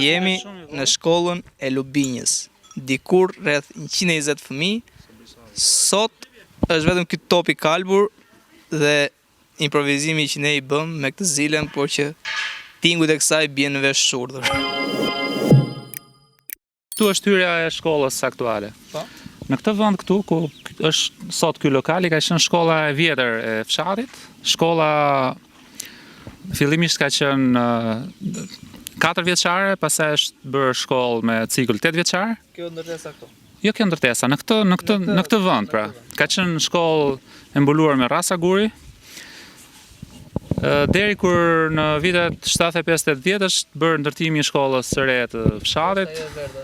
Jemi në shkollën e Lubinjës, dikur rreth 120 fëmijë. Sot është vetëm ky top I kalbur dhe improvizimi që ne I bëm me këtë zilen, por që tingut e kësaj bjen në vesh shurdhër. Këtu është hyrja e shkollës aktuale. Po. Në këtë vend këtu ku është sot ky lokali ka qenë shkolla e vjetër e fshatit. Shkolla fillimisht ka qenë 4 vjeçare, pastaj është bërë shkollë me cikël 8 vjeçar. Kjo ndërtesa këtu. Jo kjo ndërtesa, në këtë vend pra. Ka qenë shkollë e mbuluar me rasa guri. Deri kur në vitet 75-80 është bërë ndërtimi I shkollës së re të fshatit.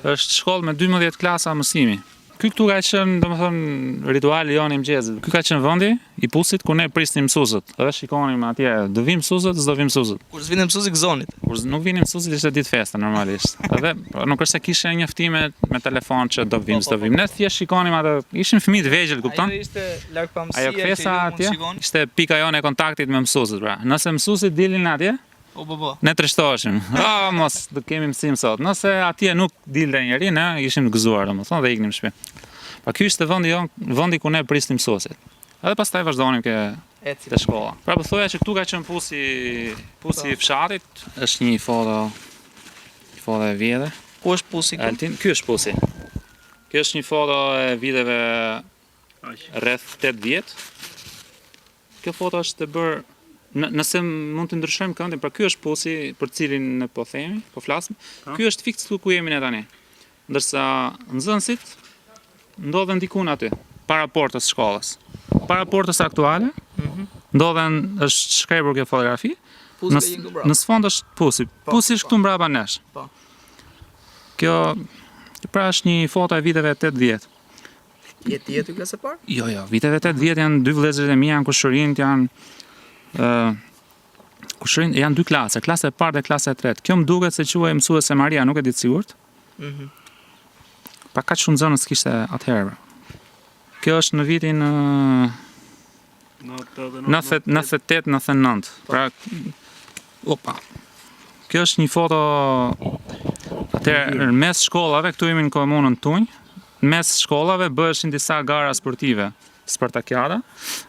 Është shkollë me 12 klasa mësimi. Ky këtu ka qenë, domethënë, rituali jon I mëngjesit. Ky ka qenë vendi I pusit ku ne prisnim mësuesët. Edhe shikonim atje, do vim mësuesët, s'do vim mësuesët. Kur s'vinin mësuesi gëzonit. Kur nuk vinin mësuesit ishte ditë feste normalisht. Edhe nuk është se kishte njoftime me telefon që do vim, s'do vim. Ne thjesht shikonim atë, ishim fëmijë të vegjël, kupton? Ajo ishte larg pamësia. Ajo kthesa atje ishte pika jone e kontaktit me mësuesit, pra. Nëse mësuesit dilnin atje, ne trishtoheshim. Mos do kemi mësim sot. Nëse atje nuk dilte njeri, ne ishim të gëzuar, domethënë, dhe iknim në shtëpi. Pa ky ishte vendi ku ne prisnim mësuesit. Edhe pastaj vazhdonim te shkolla. Pra po thoya që këtu ka qenë pusi I fshatit, është një foto e vjetër. Ku është pusi këtu? Altin, ky është pusi. Ky është një foto e viteve rreth 8 vjet. Kjo foto është e bërë nëse mund të ndryshojmë këndin, pra ky është pusi për cilin ne po themi, po flasim. Ky është fiks ku jemi ne tani. Ndërsa nxënësit ndodhen diku aty, para portës shkollës. Para portës aktuale, ndodhen është shkrepur kjo fotografi. Në sfond është pusi. Pusi është këtu mbrapa nesh. Po. Kjo pra është një foto e viteve 80. Je ty klasë e parë? Jo, viteve 80 janë 2 vëllezërit e mi, janë kushërinjt, janë 2 klase, klasa e parë dhe klasa e tretë. Kjo më duket se quhej mësuese Maria, nuk e di të sigurt. Pa kaq shumë nxënës kishte atëherë. Kjo është në vitin 98-99. Pra Kjo është një foto atëherë mes shkollave, këtu jemi në komunën Tunj. Mes shkollave bëheshin disa gara sportive, Spartakiada.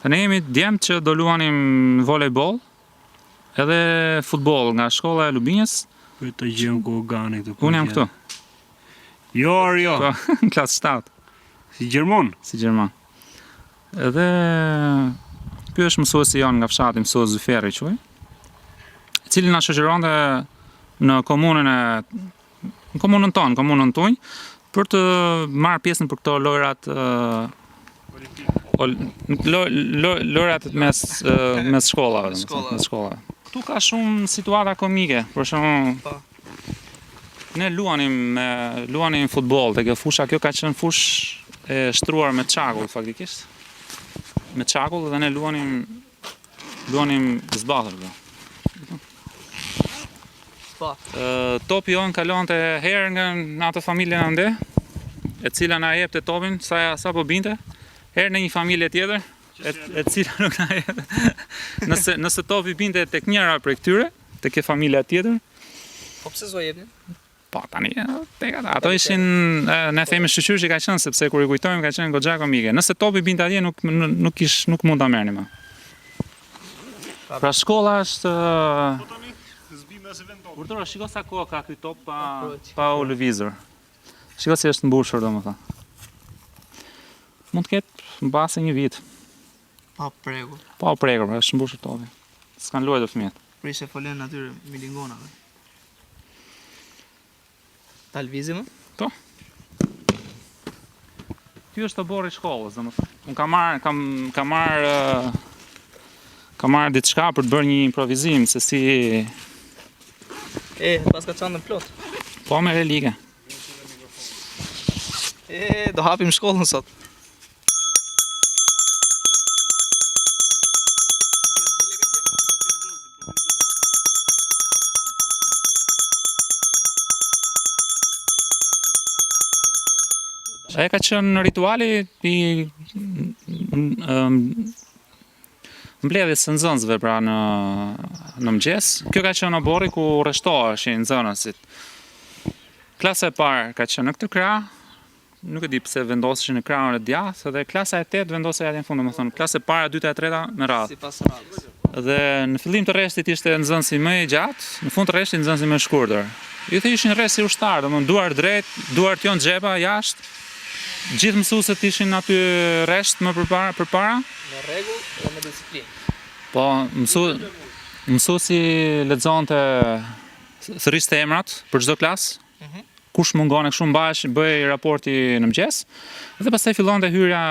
Ne jemi djemt që do luanim volejboll edhe futboll nga shkolla e Lubinjës. Të gjëm ku gani këtu. Unë jam këtu. Jo. Në klasë 7. Si Gjermon? Si Gjermon. Edhe ky është mësuesi jon nga fshati, mësues Zyferi quhej, I cili na shoqëronte në komunën tonë, komunën Tunj, për të marrë pjesën për këto lojrat lojrat mes shkollave. Ktu ka shumë situata komike, për shembull, ne luanim futboll te kjo fusha, kjo ka qenë fushë e shtruar me çakull faktikisht. Me çakull dhe ne luanim zbathër. Topi jon kalonte herë nga atë familje ande, e cila na jepte topin sa po binte, herë në një familje tjetër, e cila nuk na jepte. Nëse topi binte tek njëra prej këtyre, tek kjo familja tjetër. Po pse s'u jepnin? Po tani tek ata. Ato ishin ne themi shoqëri që ka qenë, sepse kur I kujtojmë ka qenë goxha komike. Nëse topi binte atje nuk mund ta merrnim. Pra shkolla është Urdhëro, shiko sa kohë ka ky top pa u lëvizur. Shiko si është mbushur, domethënë. Mund të ketë mbase një vit. Pa prekur. Pa u prekur, është mbushur topi. S'kan luajtur fëmijët. Prishe folen atyre milingonave. Ta lëvizim? Po. Ky është oborri I shkollës, domethënë. Unë kam marrë diçka për të bërë një improvizim se si pas ka çantën plot. Po me relige. Do hapim shkollën sot. Ai ka qenë rituali I mbledhjes së nxënësve pra në mëngjes. Kjo ka qenë oborri ku rreshtoheshin nxënësit. Klasa e parë ka qenë në këtë krah, nuk e di pse vendoseshin në krahun e djathtë, dhe klasa e 8 vendosej atje në fund, domethënë klasa e para, e dyta, e treta me radhë. Sipas radhës. Dhe në fillim të rreshtit ishte nxënësi më i gjatë, në fund të rreshtit nxënësi më i shkurtër. Ju the ishin rreth si ushtar, domethënë duar drejt, duart jon xhepa jashtë. Gjithë mësuesit ishin aty rresht më përpara. Me rregull dhe me disiplinë. Po, mësuesi lexonte thërriste emrat për çdo klasë. Kush mungon e kështu mbahesh, bëj raporti në mëngjes, dhe pastaj fillonte hyrja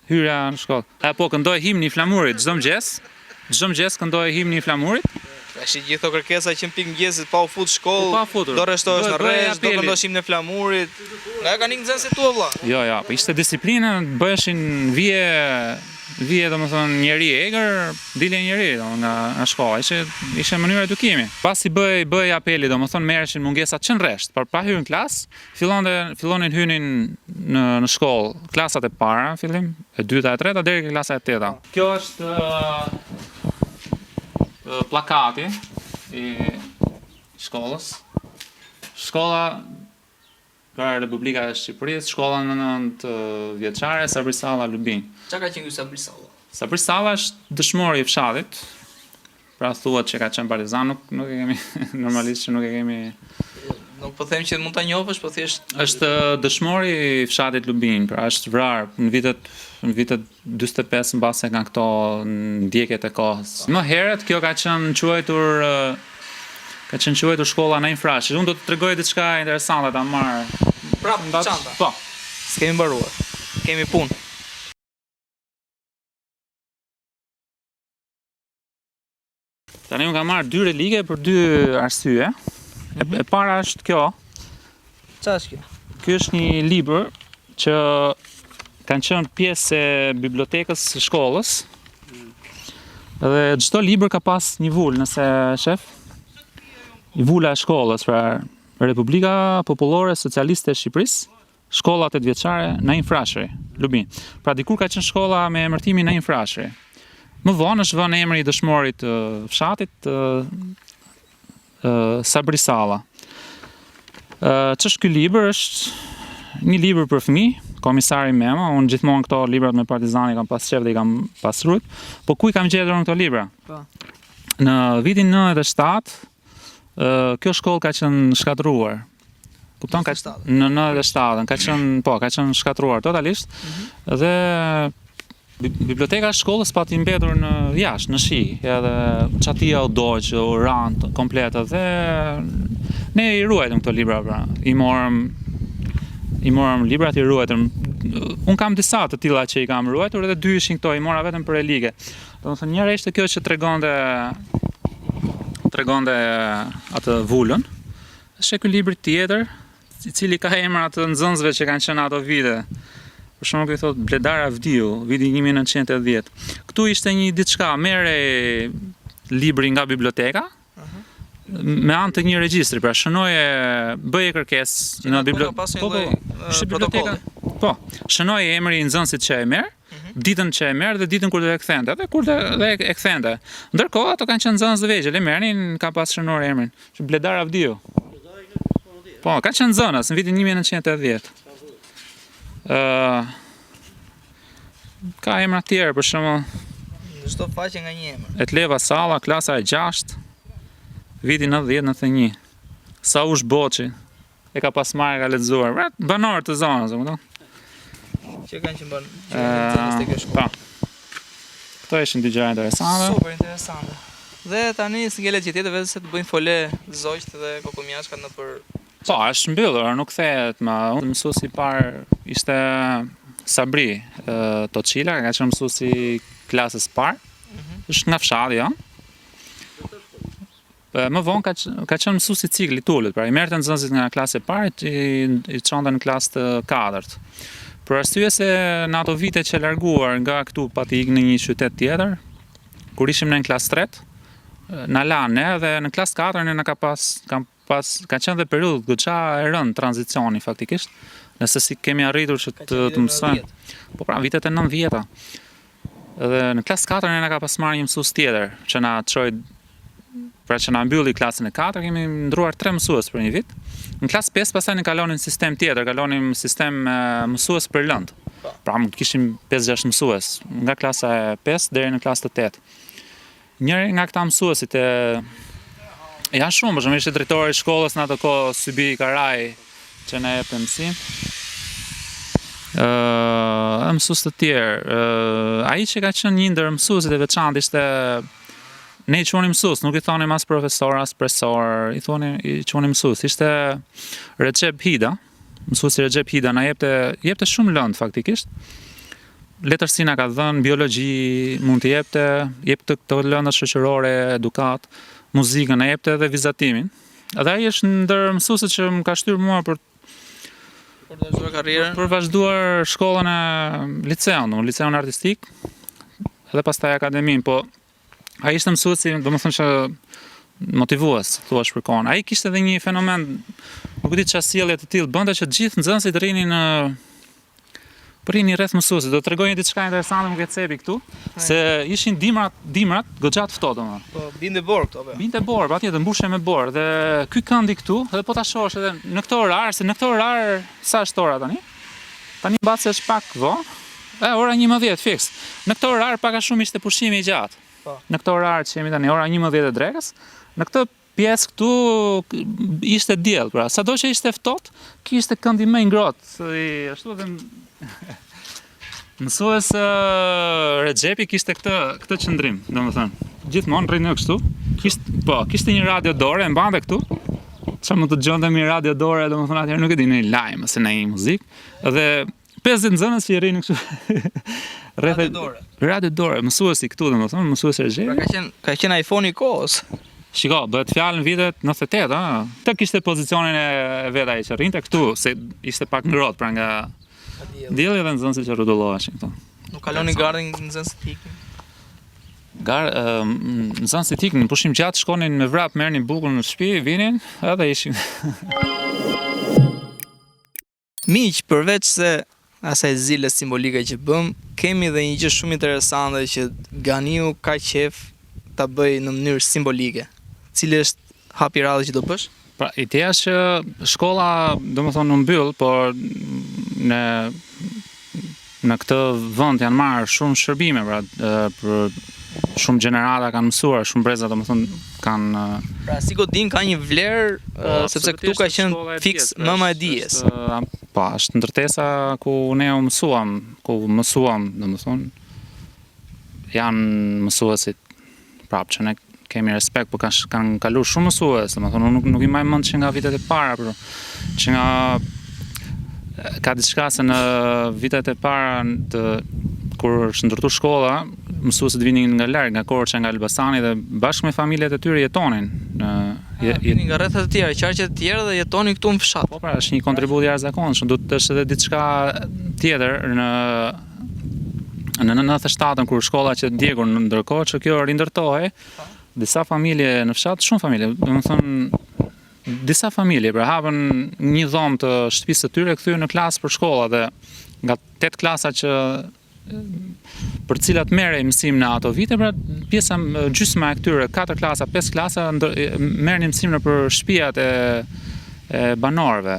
në shkollë. Apo këndoi himni i flamurit çdo mëngjes këndoi himni i flamurit. Tash gjithë ato kërkesa që në pikë mëngjesit pa u fut shkollë, Pa futur. do rreshtohesh në Bëj rresh, do apeli. këndosh himnin e flamurit. Nga kanë ikë nxënësit tua vëlla. Jo, po ishte disiplina, bëheshin vije domethënë njeri i egër, dilje njeri nga shkolla. Ishte mënyra edukimi. Pasi bëj apeli, domethënë merreshin mungesat që në rresht, por pa hyrë në klasë, fillonin hynin në shkollë, klasat e para, fillim, e dyta, e treta deri ke klasa e teta. Kjo është plakati i shkollës. Shkolla nga Republika e Shqipërisë, shkolla në 9 vjeçare, Sabri Salla Lubin. Çka ka qenë ky Sabri Salla? Sabri Salla është dëshmori i fshatit. Pra thuhet që ka qenë partizan, nuk e kemi normalisht që nuk e kemi. Nuk po them që mund ta njohësh, po thjesht Është dëshmori i fshatit Lubin, pra është vrarë në vitet 45 mbase nga këto ndjekjet e kohës. Më herët kjo ka qenë quajtur shkolla në infrashi. Unë do të tregoj diçka interesante ta marr. prapë çanta. Po. S'kemi mbaruar. Kemi punë. Tani unë kam marrë 2 relige për 2 arsye. E para është kjo. Çfarë është kjo? Ky është një libër që kanë qenë pjesë e bibliotekës së shkollës. Dhe çdo libër ka pas një vulë, nëse shef. Një vula e shkollës, pra Republika Popullore Socialiste e Shqipërisë, shkolla 8 vjeçare Naim Frashëri, Lubin. Pra dikur ka qenë shkolla me emërtimin Naim Frashëri. Më vonë është vënë emri i dëshmorit të fshatit Sabri Salla. Ç'është ky libër? Është një libër për fëmijë, Komisari Mema. Unë gjithmonë këto librat me Partizani kam pas qef dhe i kam pastruar. Po ku i kam gjetur unë këto libra? Po. Në vitin 97, kjo shkollë ka qenë shkatëruar. Kupton, në 97-ën ka qenë shkatëruar totalisht. Dhe biblioteka e shkollës pati mbetur në jashtë, në shi, edhe çatia u doq, u ran komplet, dhe ne i ruajtëm këto libra, pra. I morëm librat, i ruajtëm. Un kam disa të tilla që i kam ruajtur, edhe 2 ishin këto, i mora vetëm për relige. Domethënë njëra ishte kjo që tregonte atë vulën. Është ky libër tjetër, i cili ka emrat të nxënësve që kanë qenë ato vite. Për shembull, i thot Bledar Avdiu, viti 1980. Ktu ishte një diçka, merre libri nga biblioteka, me anë të një regjistri, pra shënoje, bëje kërkesë në biblioteka. Po, shënoje emri i nxënësit që e merr, ditën që e merr dhe ditën kur do e kthente, dhe kur do e kthente. Ndërkohë ato kanë qenë nxënës të vegjël, e merrnin, ka pas shënuar emrin. Bledar Avdiu. Po, ka qenë nxënës në vitin 1980. Ka emra tjerë, për shembull, Në çdo faqe nga një emër. Etleva Salla, klasa e 6, viti 90-91. Saush Boçi, e ka pas marrë, ka lexuar. Banor të zonës, kupton? Që kanë qenë nxënës te kjo shkollë. Po. Këto ishin dy gjëra interesante. Super interesante. Dhe tani s'ngelet gjë tjetër vetëm se të bëjnë fole zogjt dhe kokomjashkat nëpër. Po, është mbyllur, nuk kthehet më. Unë mësuesi i parë ishte Sabri Toçila, ka qenë mësuesi klasës parë. Është nga fshati, ja. Më vonë ka qenë mësuesi cikli tullit, pra i merrte nxënësit nga klasa e parë, i çonte në klasë të 4. Për arsye se në ato vite që larguar nga këtu pati ikë në një qytet tjetër, kur ishim në klasë 3, na lanë dhe në klasë 4 ne ka qenë dhe periudhë goxha e rënd tranzicioni faktikisht, nëse si kemi arritur që të mësojmë. Po pra, vitet e 90-ta. Dhe në klasë 4 ne ka pas marrë një mësues tjetër që na çoi pra që na mbylli klasën e 4, kemi ndruar 3 mësues për një vit. Në klasë 5 pastaj ne kalonim sistem tjetër, kalonim sistem mësues për lëndë. Pra kishim 5-6 mësues, nga klasa e 5 deri në klasë të 8. Njëri nga këta mësuesit janë shumë, për shembull ishte drejtori i shkollës në ato kohë Sybi Karaj, që na jepte mësim. Mësues të tjerë, ai që ka qenë një ndër mësuesit e veçantë ishte, ne i qunim mësues, nuk i thonim as profesor, as profesor, i qunim mësues. Ishte Recep Hida, mësuesi Recep Hida na jepte shumë lëndë faktikisht. Letërsi na ka dhënë, biologji mund të jepte këto lënda shoqërore, edukat, muzikën, na jepte edhe vizatimin. Edhe ai është ndër mësuesit që më ka shtyrë mua për vazhduar karrierën. Për vazhduar shkollën e liceun artistik, edhe pastaj akademin, po ai ishte mësuesi, domethënë që motivues, thuaç për kohën. Ai kishte edhe një fenomen, nuk e di çfarë sjellje të tillë bënte që të gjithë nxënësit rrinin rrinin rreth mësuesit. Do të tregoj një diçka interesante më ke cepi këtu, se ishin dimrat goxha të ftohta më. Po binte bor këto apo? Binte bor, patjetër mbushej me bor dhe ky këndi këtu, edhe po ta shohësh edhe në këtë orar, se në këtë orar sa është ora tani? Tani mbas është pak vonë. Ora 11 fiks. Në këtë orar pak a shumë ishte pushimi i gjatë. Po. Në këtë orar që jemi tani ora 11 e drekës, në këtë pjesë këtu ishte diell, pra sado që ishte ftohtë, kishte këndi më i ngrohtë, ashtu edhe mësues Rexhepi kishte këtë qëndrim, domethënë. Gjithmonë rrinë kështu. Kishte një radio dore, e mbante këtu. Çfarë mund të dëgjonte me radio dore, domethënë atëherë nuk e di, në një lajm ose në një muzikë. Dhe 50 nxënës që i rrinë kështu. Radio dore, mësuesi këtu domethënë, mësuesi Rexhepi. Pra ka qenë iPhone i kohës. Shiko, bëhet fjalë në vitet 98, ëh. Të kishte pozicionin e vet ai që rrinte këtu, se ishte pak ngrohtë pra nga dielli dhe nxënësit që rrotulloheshin këtu. Nuk kaloni gardhin nxënësit ikin. Nxënësit ikin, në pushim gjatë shkonin me vrap, merrnin bukën në shtëpi, vinin, edhe ishin. Miq, përveç se asaj zile simbolike që bëm, kemi dhe një gjë shumë interesante që Ganiu ka qef ta bëj në mënyrë simbolike. Cili është hapi radhë që do bësh? Pra, ideja është që shkolla, domethënë, u mbyll, por në këtë vend janë marrë shumë shërbime, pra për shumë gjenerata kanë mësuar, shumë breza domethënë kanë. Pra si godin ka një vlerë, sepse këtu ka qenë fiks mëma e dijes. Po, është ndërtesa ku ne u mësuam, domethënë, janë mësuesit prapë që ne kemi respekt, por kanë kaluar shumë mësues, domethënë nuk i mbaj mend që nga vitet e para, por që ka diçka se në vitet e para kur është ndërtuar shkolla, mësuesit vinin nga larg, nga Korça, nga Elbasani dhe bashkë me familjet e tyre jetonin vinin nga rrethet e tjera, qarqet e tjera dhe jetonin këtu në fshat. Po pra, është një kontribut i jashtëzakonshëm, duhet të është edhe diçka tjetër në 97-ën kur shkolla që ndjekur ndërkohë që kjo rindërtohej, disa familje në fshat, shumë familje, domethënë disa familje, pra hapën një dhomë të shtëpisë së tyre, kthyen në klasë për shkolla dhe nga 8 klasa që për cilat merrej mësim në ato vite, pra pjesa gjysma e këtyre 4 klasa, 5 klasa merrnin mësim nëpër shtëpiat e banorëve.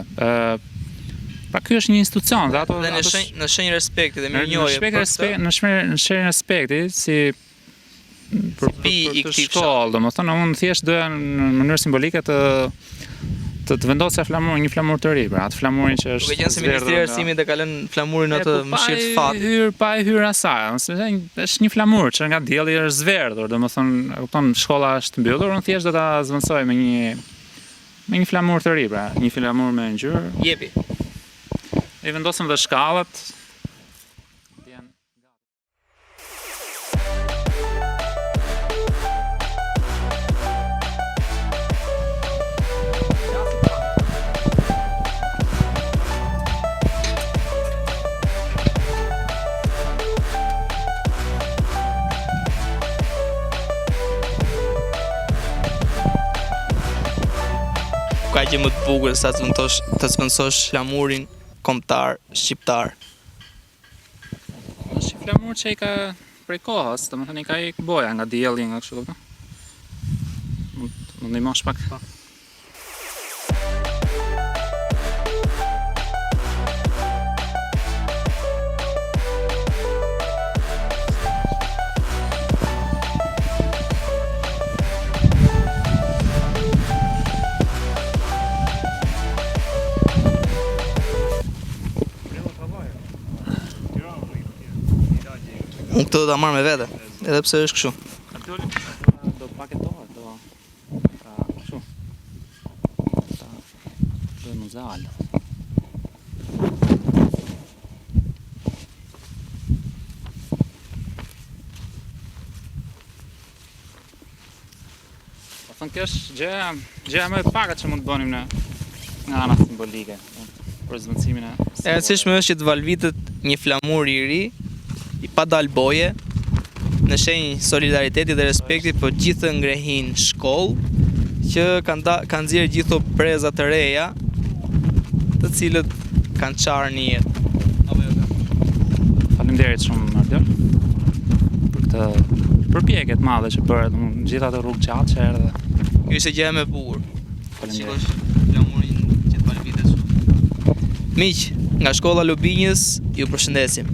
Pra ky është një institucion, dhe ato në shenjë respekti dhe mirënjohje. Në shenjë respekti, si për shkollë, domethënë unë thjesht doja në mënyrë simbolike të vendosja një flamur të ri, pra atë flamurin që është. Duke qenë se Ministri i Arsimit e ka lënë flamurin atë mëshirë të fatit. Pa e hyrë asaj, është një flamur që nga dielli është zverdhur, domethënë, kupton, shkolla është mbyllur, unë thjesht do ta zvendësoj me një flamur të ri, pra një flamur me ngjyrë. Jepi. I vendosëm dhe shkallët. Ka që më të bukur sa të zvendësosh flamurin kombëtar shqiptar. Është një flamur që i ka prej kohës, domethënë i ka ik boja nga dielli, nga kështu, kupton? Më ndihmosh pak? Unë këtë do ta marr me vete, edhe pse është kështu. Ato do paketohet, kështu. Do më zal. Po thënë kjo është gjëja më e paga që mund të bënim nga ana simbolike për zvendësimin e E rëndësishme është që të valvitet një flamur i ri, i pa dal boje, në shenjë solidariteti dhe respekti për gjithë ngrehin shkollë, që kanë nxjerrë gjithë preza të reja, të cilët kanë qarë një jetë. Faleminderit shumë Ardiol për këtë përpjekje të madhe që bëre, gjithë ato rrugë gjatë që erdhe. Kjo ishte gjë më e bukur. Faleminderit. Shikosh flamurin që të valvitet shumë. Miq, nga shkolla Lubinjës, ju përshëndesim.